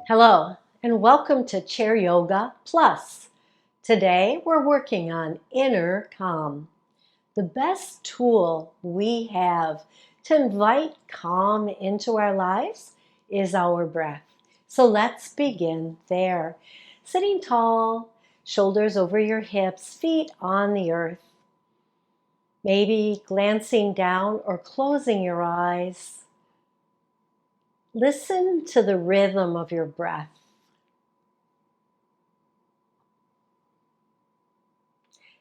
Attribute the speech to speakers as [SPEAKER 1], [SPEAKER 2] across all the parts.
[SPEAKER 1] Hello, and welcome to Chair Yoga Plus. Today, we're working on inner calm. The best tool we have to invite calm into our lives is our breath. So let's begin there. Sitting tall, shoulders over your hips, feet on the earth. Maybe glancing down or closing your eyes. Listen to the rhythm of your breath.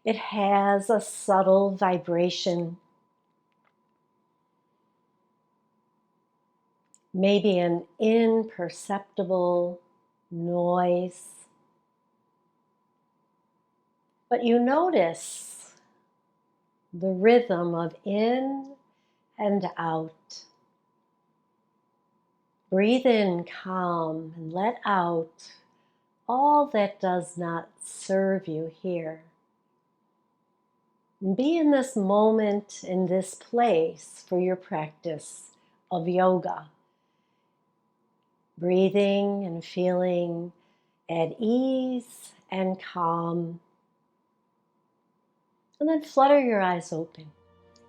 [SPEAKER 1] It has a subtle vibration, maybe an imperceptible noise. But you notice the rhythm of in and out. Breathe in calm and let out all that does not serve you here. And be in this moment, in this place for your practice of yoga. Breathing and feeling at ease and calm. And then flutter your eyes open.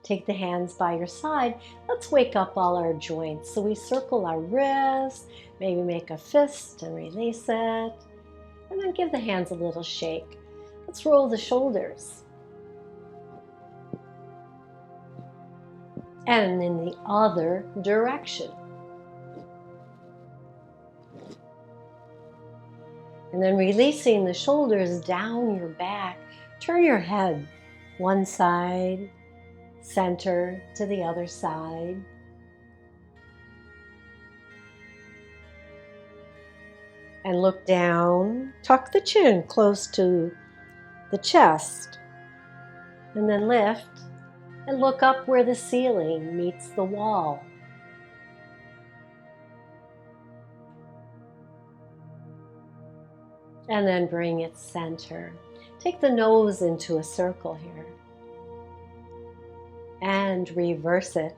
[SPEAKER 1] Take the hands by your side. Let's wake up all our joints. So we circle our wrists, maybe make a fist and release it. And then give the hands a little shake. Let's roll the shoulders. And in the other direction. And then releasing the shoulders down your back. Turn your head one side, center to the other side. And look down. Tuck the chin close to the chest. And then lift and look up where the ceiling meets the wall. And then bring it center. Take the nose into a circle here. And reverse it.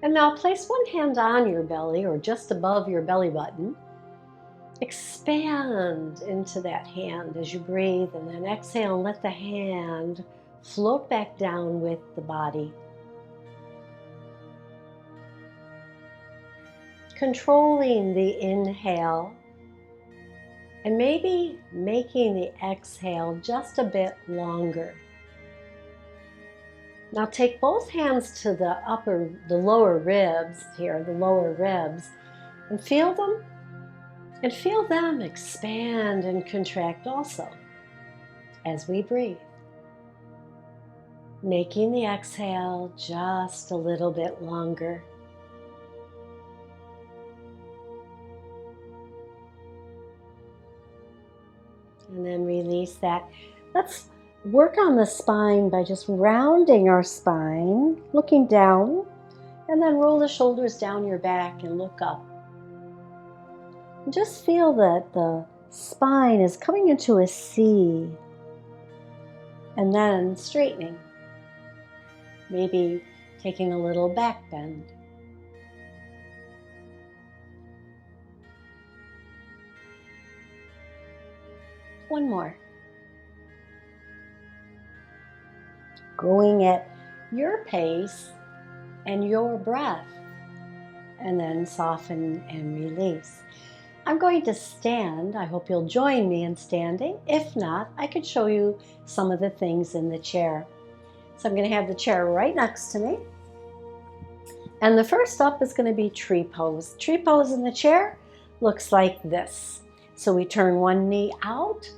[SPEAKER 1] And now place one hand on your belly or just above your belly button. Expand into that hand as you breathe, and then exhale and let the hand float back down with the body. Controlling the inhale and maybe making the exhale just a bit longer. Now take both hands to the lower ribs here, the lower ribs, and feel them. And feel them expand and contract also as we breathe. Making the exhale just a little bit longer. And then release that. Let's work on the spine by just rounding our spine, looking down, and then roll the shoulders down your back and look up. And just feel that the spine is coming into a C and then straightening. Maybe taking a little back bend. One more. Going at your pace and your breath. And then soften and release. I'm going to stand. I hope you'll join me in standing. If not, I could show you some of the things in the chair. So I'm going to have the chair right next to me. And the first up is going to be tree pose. Tree pose in the chair looks like this. So we turn one knee out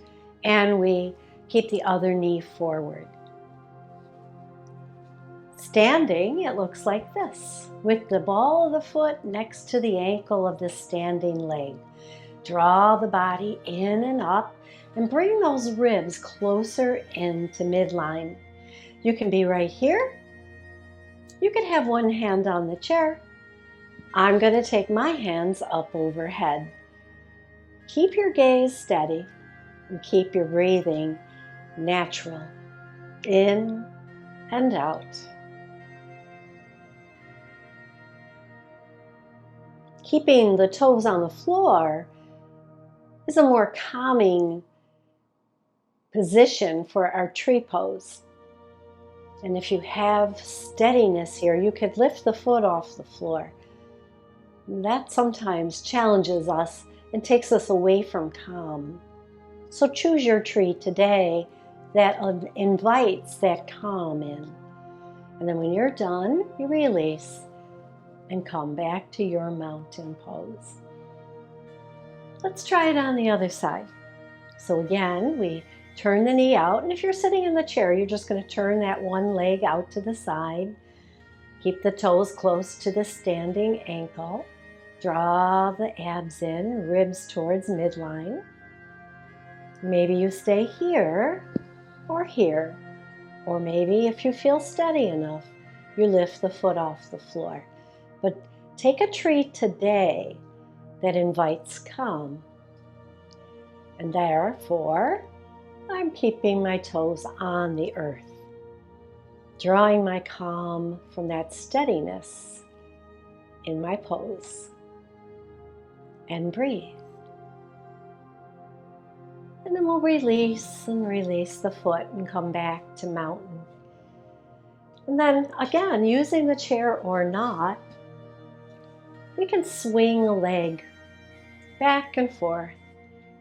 [SPEAKER 1] and we keep the other knee forward. Standing, it looks like this, with the ball of the foot next to the ankle of the standing leg. Draw the body in and up and bring those ribs closer into midline. You can be right here. You could have one hand on the chair. I'm going to take my hands up overhead. Keep your gaze steady and keep your breathing natural, in and out. Keeping the toes on the floor is a more calming position for our tree pose. And if you have steadiness here, you could lift the foot off the floor. That sometimes challenges us and takes us away from calm. So choose your tree today that invites that calm in. And then when you're done, you release and come back to your mountain pose. Let's try it on the other side. So again, we turn the knee out, and if you're sitting in the chair, you're just going to turn that one leg out to the side. Keep the toes close to the standing ankle. Draw the abs in, ribs towards midline. Maybe you stay here, or maybe if you feel steady enough, you lift the foot off the floor. But take a tree today that invites calm. And therefore, I'm keeping my toes on the earth, drawing my calm from that steadiness in my pose. And breathe. And then we'll release and release the foot and come back to mountain. And then again, using the chair or not, we can swing a leg back and forth,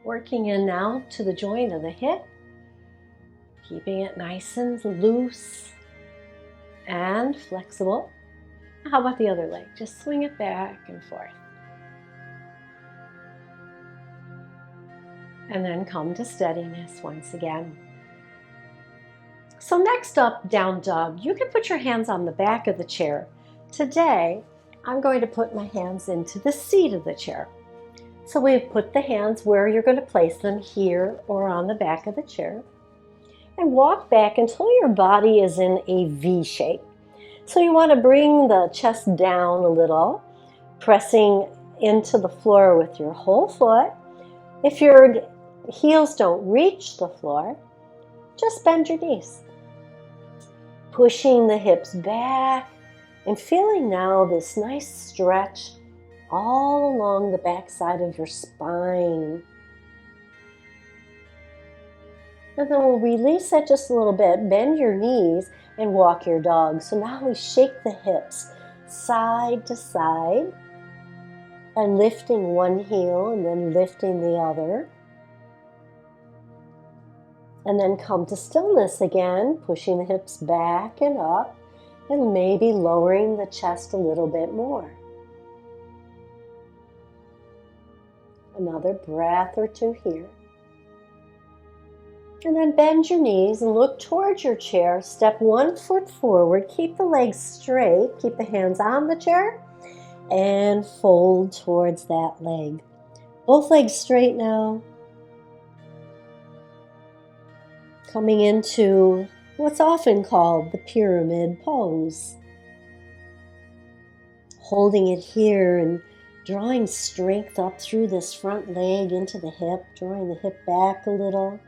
[SPEAKER 1] working in now to the joint of the hip, keeping it nice and loose and flexible. How about the other leg? Just swing it back and forth. And then come to steadiness once again. So next up, down dog. You can put your hands on the back of the chair. Today, I'm going to put my hands into the seat of the chair. So we put the hands where you're going to place them, here or on the back of the chair. And walk back until your body is in a V shape. So you want to bring the chest down a little, pressing into the floor with your whole foot. If your heels don't reach the floor, just bend your knees. Pushing the hips back and feeling now this nice stretch all along the back side of your spine. And then we'll release that just a little bit, bend your knees and walk your dog. So now we shake the hips side to side and lifting one heel and then lifting the other. And then come to stillness again, pushing the hips back and up and maybe lowering the chest a little bit more. Another breath or two here. And then bend your knees and look towards your chair. Step one foot forward. Keep the legs straight. Keep the hands on the chair and fold towards that leg. Both legs straight now. Coming into what's often called the pyramid pose. Holding it here and drawing strength up through this front leg into the hip, drawing the hip back a little.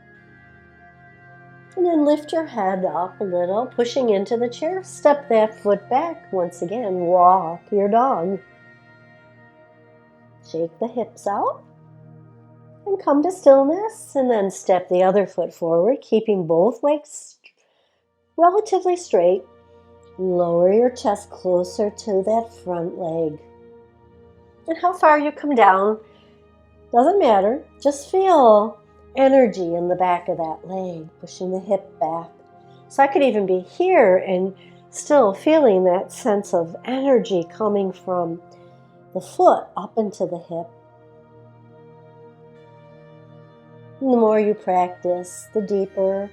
[SPEAKER 1] And then lift your head up a little, pushing into the chair. Step that foot back. Once again, walk your dog. Shake the hips out. And come to stillness, and then step the other foot forward, keeping both legs relatively straight. Lower your chest closer to that front leg. And how far you come down doesn't matter. Just feel energy in the back of that leg, pushing the hip back. So I could even be here and still feeling that sense of energy coming from the foot up into the hip. And the more you practice, the deeper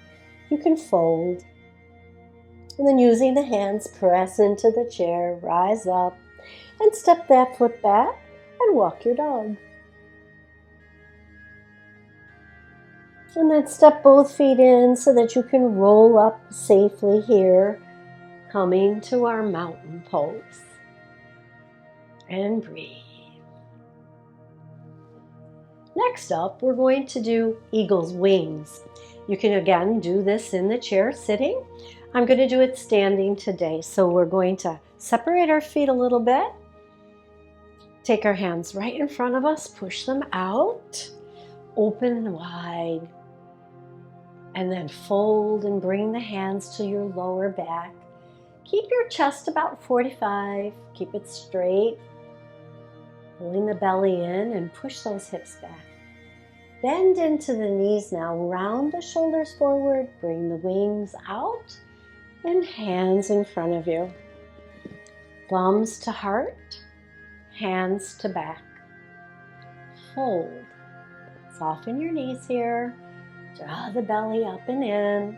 [SPEAKER 1] you can fold. And then using the hands, press into the chair, rise up, and step that foot back and walk your dog. And then step both feet in so that you can roll up safely here, coming to our mountain pose. And breathe. Next up, we're going to do eagle's wings. You can again do this in the chair sitting. I'm going to do it standing today. So we're going to separate our feet a little bit. Take our hands right in front of us, push them out, open wide, and then fold and bring the hands to your lower back. Keep your chest about 45, keep it straight, pulling the belly in and push those hips back. Bend into the knees now, round the shoulders forward, bring the wings out, and hands in front of you. Thumbs to heart, hands to back. Fold. Soften your knees here. Draw the belly up and in.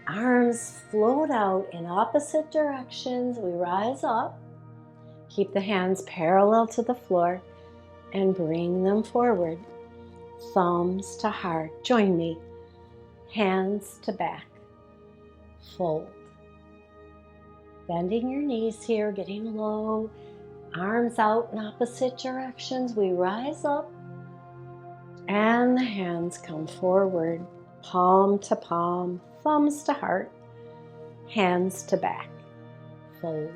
[SPEAKER 1] Arms float out in opposite directions. We rise up. Keep the hands parallel to the floor and bring them forward. Thumbs to heart. Join me. Hands to back. Fold. Bending your knees here, getting low. Arms out in opposite directions. We rise up. And the hands come forward. Palm to palm. Thumbs to heart. Hands to back. Fold.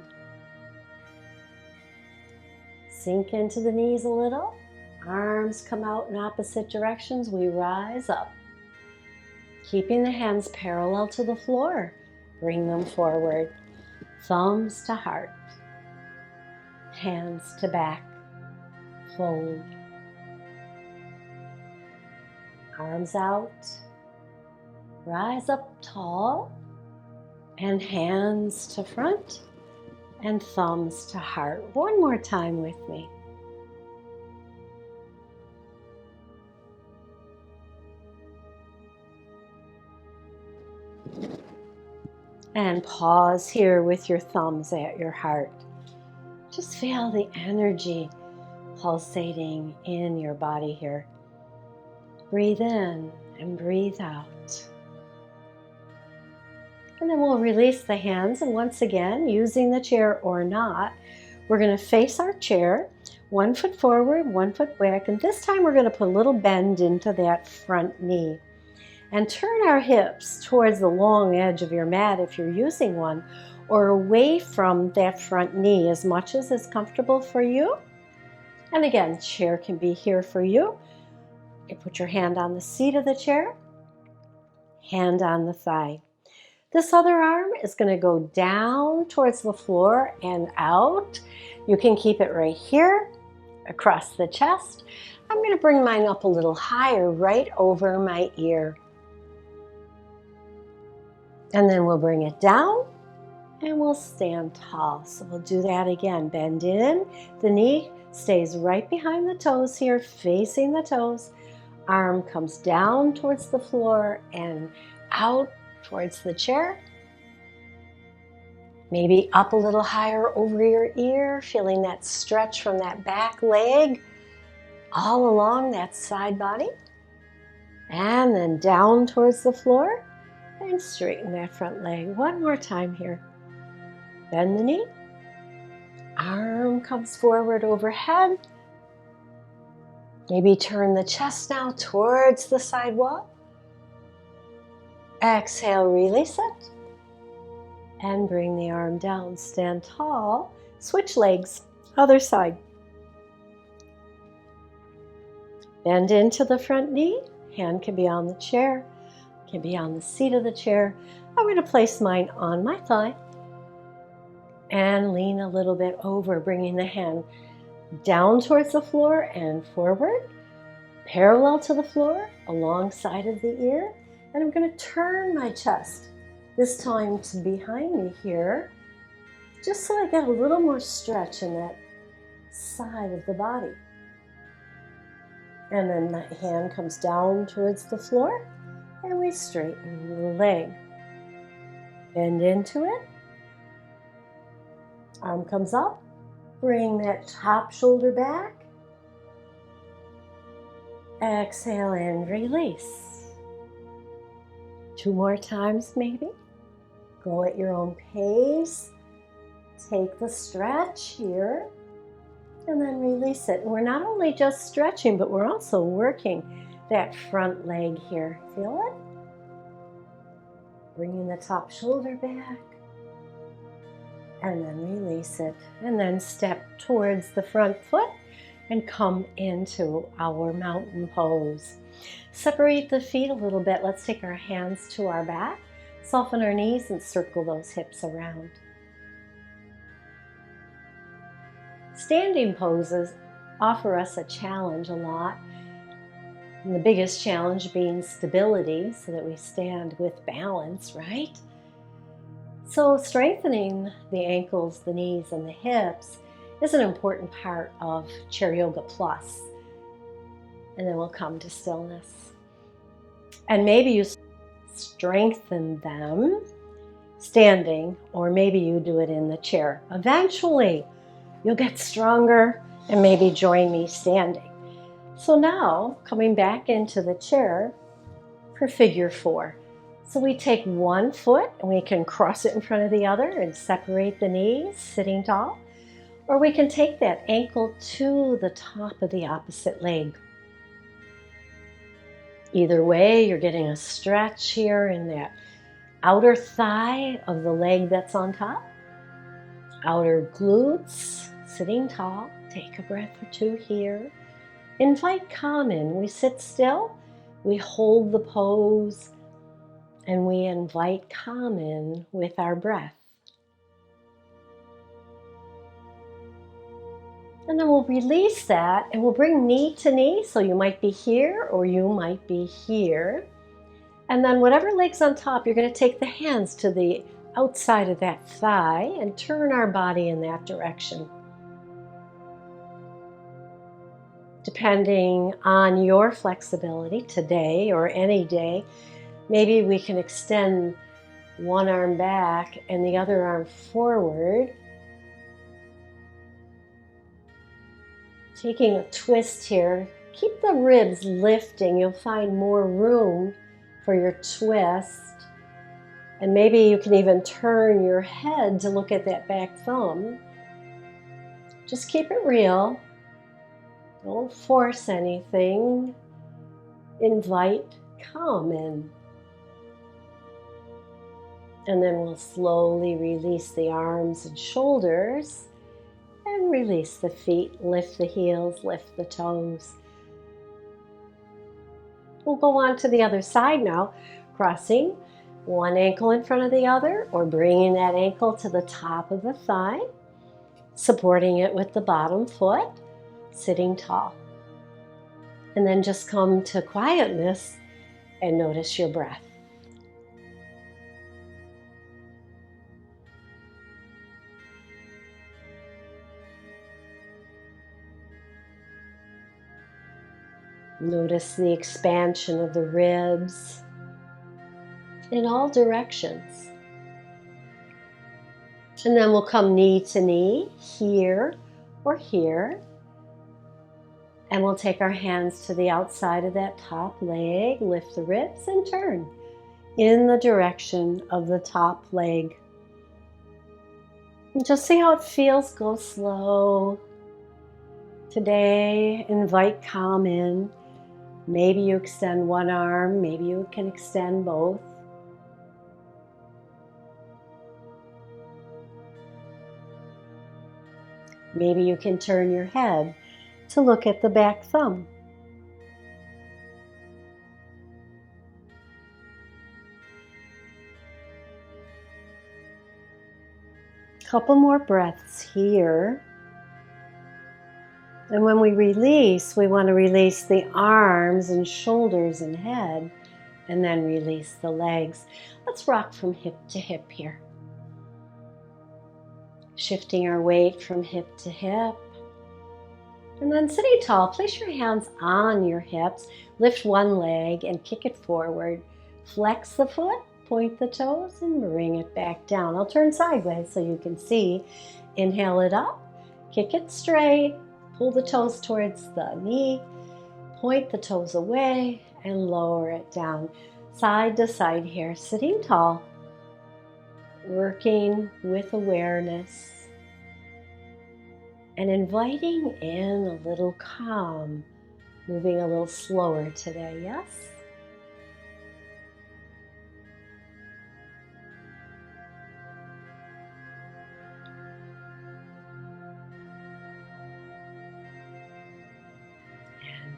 [SPEAKER 1] Sink into the knees a little. Arms come out in opposite directions. We rise up. Keeping the hands parallel to the floor. Bring them forward. Thumbs to heart. Hands to back. Fold. Arms out. Rise up tall. And hands to front. And thumbs to heart. One more time with me. And pause here with your thumbs at your heart. Just feel the energy pulsating in your body here. Breathe in and breathe out. And then we'll release the hands, and once again, using the chair or not, we're going to face our chair, 1 foot forward, 1 foot back, and this time we're going to put a little bend into that front knee. And turn our hips towards the long edge of your mat if you're using one, or away from that front knee as much as is comfortable for you. And again, chair can be here for you. You put your hand on the seat of the chair, hand on the thigh. This other arm is going to go down towards the floor and out. You can keep it right here across the chest. I'm going to bring mine up a little higher, right over my ear. And then we'll bring it down and we'll stand tall. So we'll do that again. Bend in. The knee stays right behind the toes here, facing the toes. Arm comes down towards the floor and out towards the chair. Maybe up a little higher over your ear, feeling that stretch from that back leg all along that side body. And then down towards the floor and straighten that front leg. One more time here. Bend the knee. Arm comes forward overhead. Maybe turn the chest now towards the side wall. Exhale, release it. And bring the arm down. Stand tall. Switch legs. Other side. Bend into the front knee. Hand can be on the chair. Can be on the seat of the chair. I'm going to place mine on my thigh. And lean a little bit over, bringing the hand down towards the floor and forward. Parallel to the floor, alongside of the ear. And I'm going to turn my chest, this time to behind me here, just so I get a little more stretch in that side of the body. And then the hand comes down towards the floor, and we straighten the leg. Bend into it. Arm comes up. Bring that top shoulder back. Exhale and release. 2 more times maybe. Go at your own pace. Take the stretch here and then release it. And we're not only just stretching, but we're also working that front leg here. Feel it? Bringing the top shoulder back and then release it. And then step towards the front foot. and come into our mountain pose. Separate the feet a little bit. Let's take our hands to our back, soften our knees and circle those hips around. Standing poses offer us a challenge a lot. And the biggest challenge being stability so that we stand with balance, right? So strengthening the ankles, the knees, and the hips is an important part of Chair Yoga Plus. And then we'll come to stillness. And maybe you strengthen them standing, or maybe you do it in the chair. Eventually, you'll get stronger and maybe join me standing. So now, coming back into the chair for figure 4. So we take one foot and we can cross it in front of the other and separate the knees, sitting tall. Or we can take that ankle to the top of the opposite leg. Either way, you're getting a stretch here in that outer thigh of the leg that's on top. Outer glutes, sitting tall. Take a breath or two here. Invite calm in. We sit still, we hold the pose, and we invite calm in with our breath. And then we'll release that and we'll bring knee to knee. So you might be here or you might be here. And then whatever leg's on top, you're going to take the hands to the outside of that thigh and turn our body in that direction. Depending on your flexibility today or any day, maybe we can extend one arm back and the other arm forward. Taking a twist here, keep the ribs lifting. You'll find more room for your twist. And maybe you can even turn your head to look at that back thumb. Just keep it real. Don't force anything. Invite calm in. And then we'll slowly release the arms and shoulders and release the feet. Lift the heels, lift the toes. We'll go on to the other side now, crossing one ankle in front of the other or bringing that ankle to the top of the thigh, supporting it with the bottom foot, sitting tall. And then just come to quietness and notice your breath. Notice the expansion of the ribs in all directions. And then we'll come knee to knee, here or here. And we'll take our hands to the outside of that top leg, lift the ribs and turn in the direction of the top leg. And just see how it feels, go slow. Today, invite calm in. Maybe you extend one arm, maybe you can extend both. Maybe you can turn your head to look at the back thumb. Couple more breaths here. And when we release, we want to release the arms and shoulders and head, and then release the legs. Let's rock from hip to hip here. Shifting our weight from hip to hip. And then sitting tall, place your hands on your hips, lift one leg and kick it forward. Flex the foot, point the toes, and bring it back down. I'll turn sideways so you can see. Inhale it up, kick it straight, pull the toes towards the knee, point the toes away, and lower it down. Side to side here, sitting tall, working with awareness. And inviting in a little calm, moving a little slower today, yes?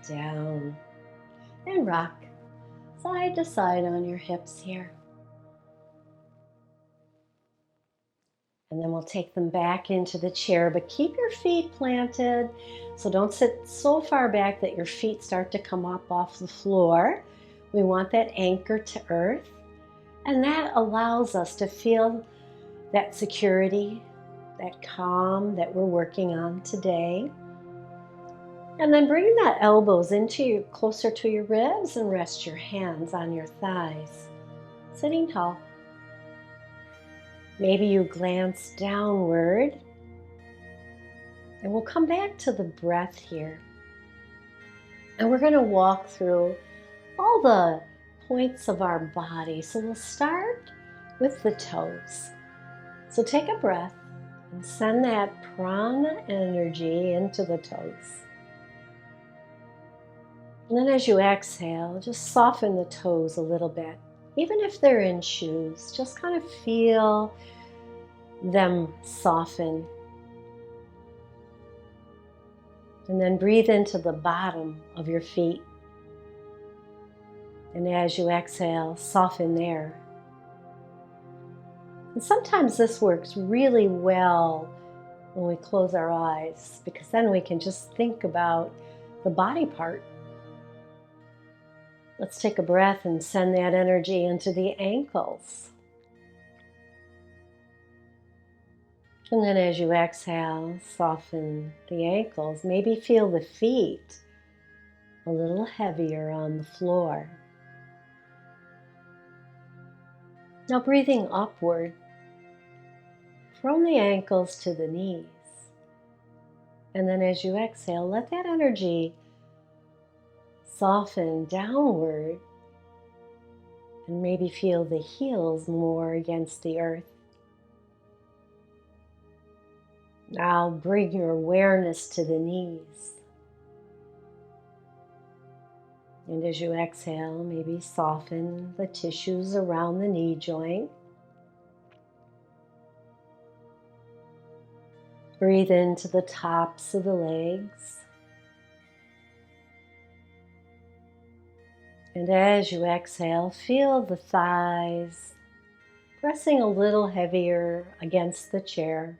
[SPEAKER 1] down, and rock side to side on your hips here. And then we'll take them back into the chair, but keep your feet planted. So don't sit so far back that your feet start to come up off the floor. We want that anchor to earth. And that allows us to feel that security, that calm that we're working on today. And then bring that elbows closer to your ribs and rest your hands on your thighs, sitting tall. Maybe you glance downward, and we'll come back to the breath here. And we're going to walk through all the points of our body. So we'll start with the toes. So take a breath and send that prana energy into the toes. And then as you exhale, just soften the toes a little bit. Even if they're in shoes, just kind of feel them soften. And then breathe into the bottom of your feet. And as you exhale, soften there. And sometimes this works really well when we close our eyes, because then we can just think about the body part. Let's take a breath and send that energy into the ankles. And then as you exhale, soften the ankles. Maybe feel the feet a little heavier on the floor. Now breathing upward from the ankles to the knees. And then as you exhale, let that energy soften downward and maybe feel the heels more against the earth. Now bring your awareness to the knees. And as you exhale, maybe soften the tissues around the knee joint. Breathe into the tops of the legs. And as you exhale, feel the thighs pressing a little heavier against the chair.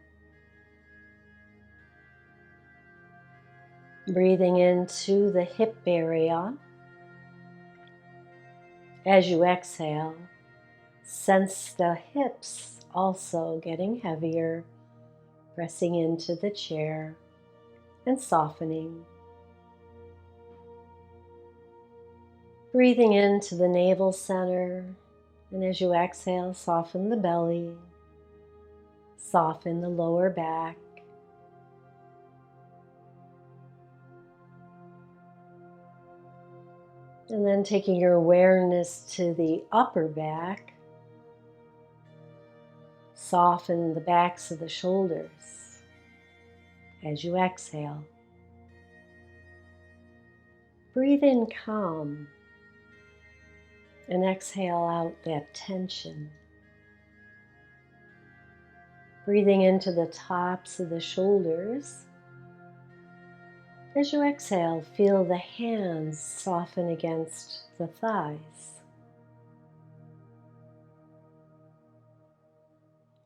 [SPEAKER 1] Breathing into the hip area. As you exhale, sense the hips also getting heavier, pressing into the chair and softening. Breathing into the navel center, and as you exhale, soften the belly, soften the lower back. And then taking your awareness to the upper back, soften the backs of the shoulders as you exhale. Breathe in calm and exhale out that tension. Breathing into the tops of the shoulders. As you exhale, feel the hands soften against the thighs.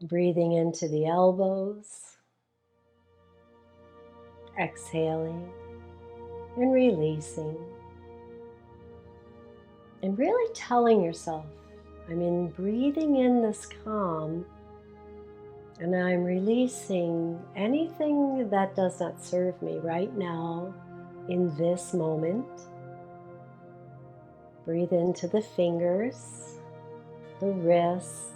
[SPEAKER 1] Breathing into the elbows. Exhaling and releasing. And really telling yourself, I'm breathing in this calm, and I'm releasing anything that does not serve me right now in this moment. Breathe into the fingers, the wrists.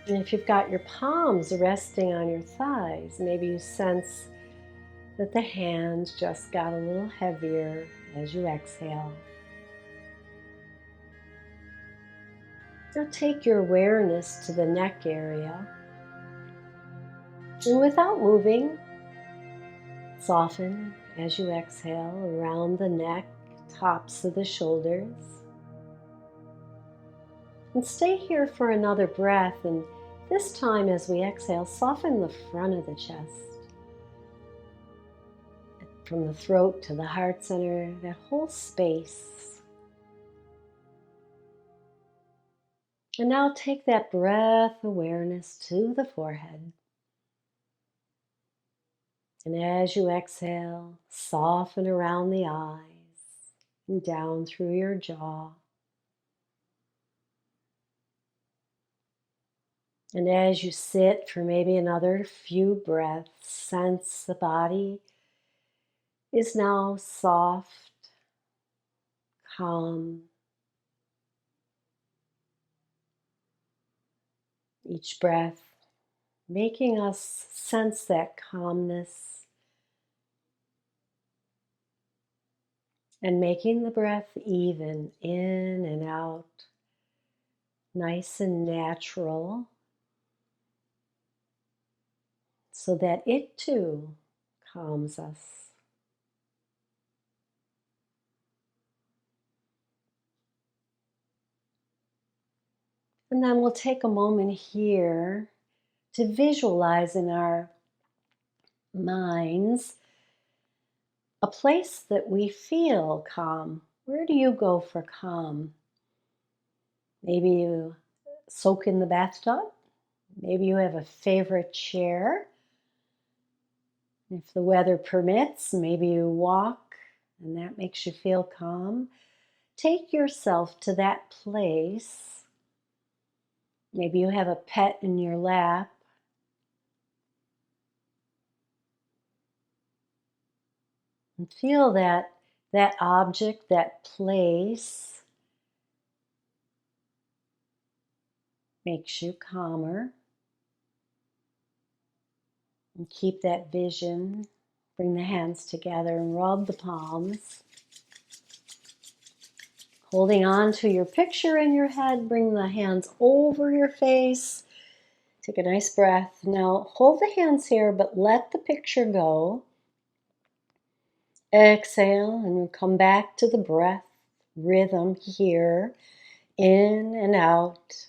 [SPEAKER 1] And if you've got your palms resting on your thighs, maybe you sense that the hands just got a little heavier as you exhale. Now take your awareness to the neck area. And without moving, soften as you exhale around the neck, tops of the shoulders. And stay here for another breath, and this time as we exhale, soften the front of the chest. from the throat to the heart center, that whole space. And now take that breath awareness to the forehead. And as you exhale, soften around the eyes and down through your jaw. And as you sit for maybe another few breaths, sense the body is now soft, calm. Each breath making us sense that calmness and making the breath even in and out, nice and natural, so that it too calms us. And then we'll take a moment here to visualize in our minds a place that we feel calm. Where do you go for calm? Maybe you soak in the bathtub. Maybe you have a favorite chair. If the weather permits, maybe you walk and that makes you feel calm. Take yourself to that place. Maybe you have a pet in your lap. And feel that object, that place makes you calmer. And keep that vision. Bring the hands together and rub the palms. Holding on to your picture in your head, bring the hands over your face. Take a nice breath. Now hold the hands here, but let the picture go. Exhale and we'll come back to the breath rhythm here. In and out.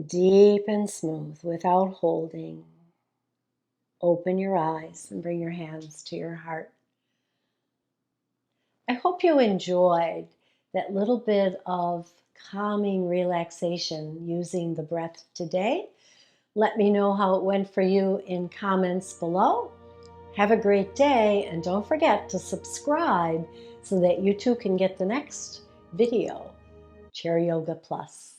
[SPEAKER 1] Deep and smooth without holding. Open your eyes and bring your hands to your heart. I hope you enjoyed that little bit of calming relaxation using the breath today. Let me know how it went for you in comments below. Have a great day, and don't forget to subscribe so that you too can get the next video, Chair Yoga Plus.